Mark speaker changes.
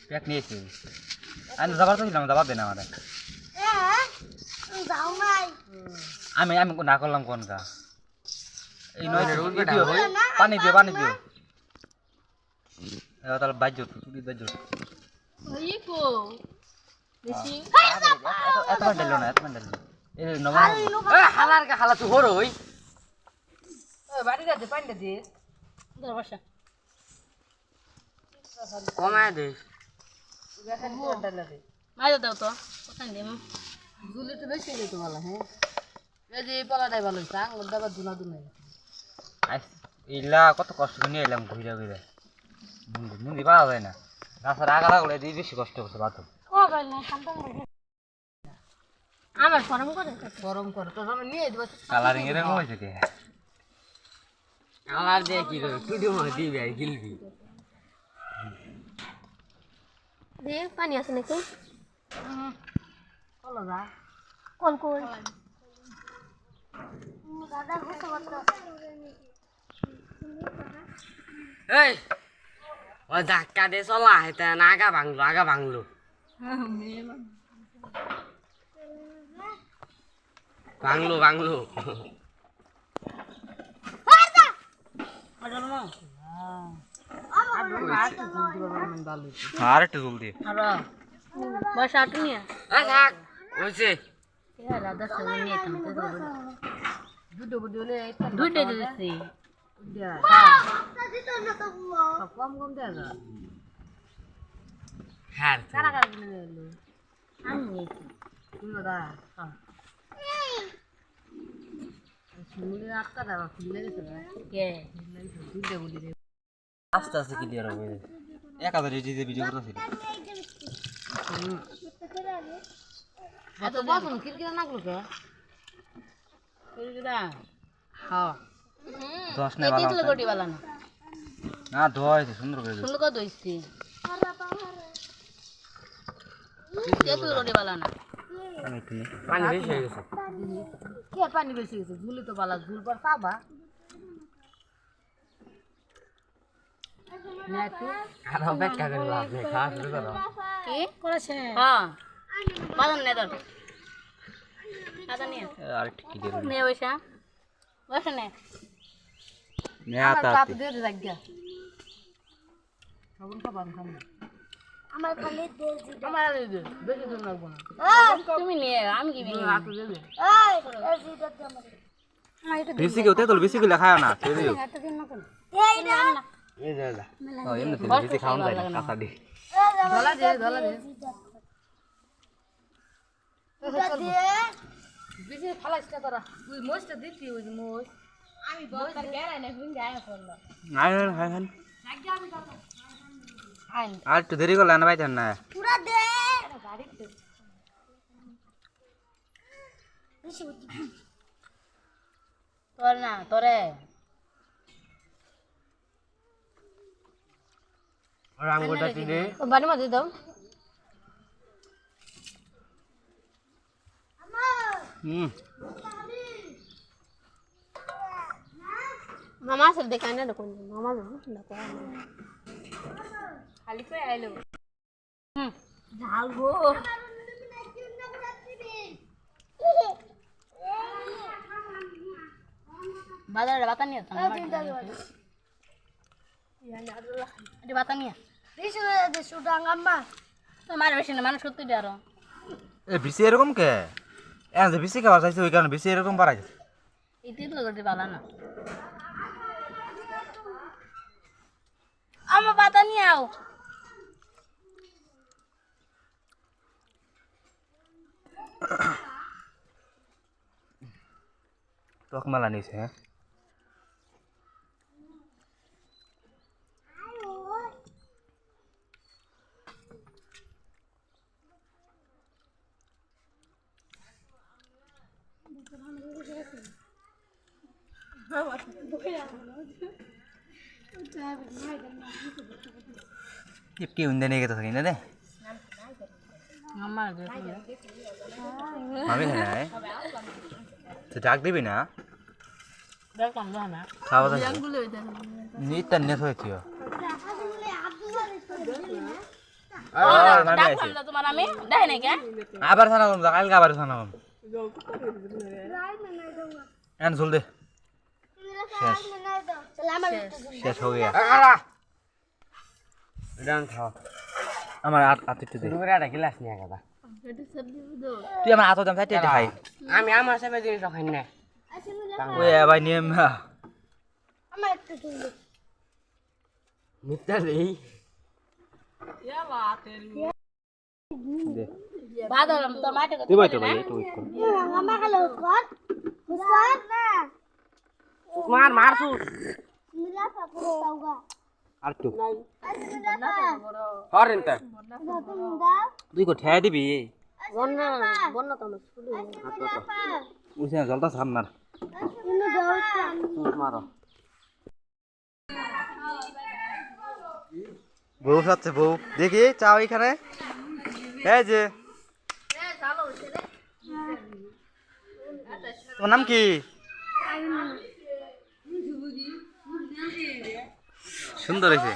Speaker 1: pack নিয়েছি আমি যাবার তো ছিলাম যাবার দেন আমাদের আমি আমি না করলাম কোন কা এই নয় পানি দিও তাহলে বাজ্য এত ডালো না এই হালার কা হালা তুই হর হই
Speaker 2: বাড়িটা দে পানিটা দে
Speaker 3: বসা
Speaker 1: কমায় দে
Speaker 3: মাঝে দাও তো কোথায় দিম
Speaker 2: দুলে তো বেশি দিতে ভালো হ্যাঁ এই যে পলাটাই ভালো হইছে আঙুর দাবা দুনা দুনা
Speaker 1: ইলা কত কষ্ট করে নিয়ে এলাম ঘুরে মুন্দি পাওয়া যায় না গাছের আগালা গুলো দিয়ে বেশি কষ্ট করছে বাথরুম
Speaker 3: আমার গরম করে
Speaker 2: তো আমি নিয়ে দেবো
Speaker 1: কালারিং এরকম হয়েছে কে
Speaker 2: কালার দিয়ে কি করবে টুডু মা দিবি আর গিলবি
Speaker 3: দে পানি আছে নাকি
Speaker 2: চলো যা
Speaker 3: কোন কোন
Speaker 2: এই ও ধাক্কা দিয়ে চলা হেতে না আগা ভাঙলো ভাঙলো
Speaker 1: আর একটু জলদি
Speaker 3: বসা আটু নিয়ে
Speaker 2: থাক হয়েছে
Speaker 3: রাধা সঙ্গে নিয়ে
Speaker 2: দুটো বুঝলে
Speaker 3: দুইটা দিচ্ছি
Speaker 2: কম দেয় না হ্যাঁ
Speaker 3: কারা কারা কিনে দিল আমি নিয়েছি
Speaker 2: দা শুনলে আটকা দেওয়া খুলে গেছে
Speaker 3: কে
Speaker 2: দুটো বুঝি
Speaker 1: আস্তে আস্তে ক্লিয়ার হবে 1000 এডিতে ভিডিও করতেছিল
Speaker 2: এত বসুন কিরকিরা নাগলো কে কিরকিরা হ্যাঁ
Speaker 1: 10 নে ভালো
Speaker 3: তিতলো গটি वाला না
Speaker 1: না ধোয়াইছে সুন্দর করে
Speaker 3: সুন্দর করে দইছি তিতলো গটি वाला না
Speaker 1: আমি একটু নি
Speaker 2: পানি বেশি হয়ে গেছে কে পানি বেশি গেছে ঝুলি তো বালা ঝুল পর পাবা না তুই আর অপেক্ষা করবো আপনি খাওয়া শুরু করো
Speaker 3: কি করেছে হ্যাঁ বাদাম নে দাও আদা নিয়ে
Speaker 1: আর একটু ক্লিয়ার
Speaker 3: নে বসা নে
Speaker 1: নে
Speaker 2: আমার
Speaker 1: আতা
Speaker 2: কাপ দিয়ে দে জায়গা সবন খাবার খাবো
Speaker 3: আমার খালি দে
Speaker 2: আমার আর দে বেশি দূর লাগবো না
Speaker 3: তুমি নিয়ে আমি কি বিনি
Speaker 2: হাত দে দে
Speaker 1: বেশি কেউ তেল বেশি করে খায় না তুই দিও
Speaker 2: এই যা যা
Speaker 1: ও এমনি তেল বেশি খাওন যায় না কাঁচা দি
Speaker 2: ধলা দে বেশি ফালাইস না তোরা তুই মোষটা দিতি ওই যে মোষ আমি বলতার গেরাই না হুন যায় করলো
Speaker 1: হাই
Speaker 2: আইন
Speaker 1: আর একটু দেরি করলে না ভাইজান না
Speaker 3: পুরা দে গাড়িতে তোর না তোরে
Speaker 1: আর আঙ্গুরটা দিলে
Speaker 3: বাড়ির মধ্যে দাও মামা আসলে দেখায় না দেখুন মামা যাবো খালি করে আইলো ঝাল গো বাজারে বাতা নিয়ে বাতা নিয়ে তোমার বেশি না মানুষ সত্যি আরো
Speaker 1: এ বেশি এরকম কে এ যে বেশি খাওয়া চাইছে ওই কারণে বেশি এরকম বাড়াইছে
Speaker 3: এই তিন করতে পারলা না আমার বাতা নিয়ে আও
Speaker 1: টক মালা নিছে হ্যাঁ কি উন্দে নিয়ে গেছে কিনা দে
Speaker 3: আমার
Speaker 1: আমি না তো ডাক দিবি না
Speaker 3: দেখলাম না
Speaker 1: খাওয়া দাওয়া নিতে নেস হয়েছিল
Speaker 3: দেখলাম না তোমার আমি দেখে নাই কে
Speaker 1: আবার সানা করুন কালকে আবার সানা করুন এন চল দে শেষ শেষ হয়ে গেছে আমার আতিতে দে
Speaker 4: গ্লাস নিয়ে গেল
Speaker 1: তুই আমার আতো দাম চাইতে খাই
Speaker 4: আমি আমার সাথে জিনিস খাই না
Speaker 1: ওই ভাই নিয়ম
Speaker 4: মিথ্যা নেই
Speaker 3: বাদলাম তো মাঠে
Speaker 1: তুই ভাই তো ভাই একটু ওয়েট কর
Speaker 4: মার মারছু
Speaker 1: আর একটু
Speaker 4: হরেন তা
Speaker 1: তুই কো ঠেয়া দিবি
Speaker 3: বন্যা বন্যা তো শুরু
Speaker 1: উসে জলটা সামনার
Speaker 4: মারো
Speaker 1: বউ খাচ্ছে বউ দেখি চাও এখানে এই যে তোমার নাম কি সুন্দর হয়েছে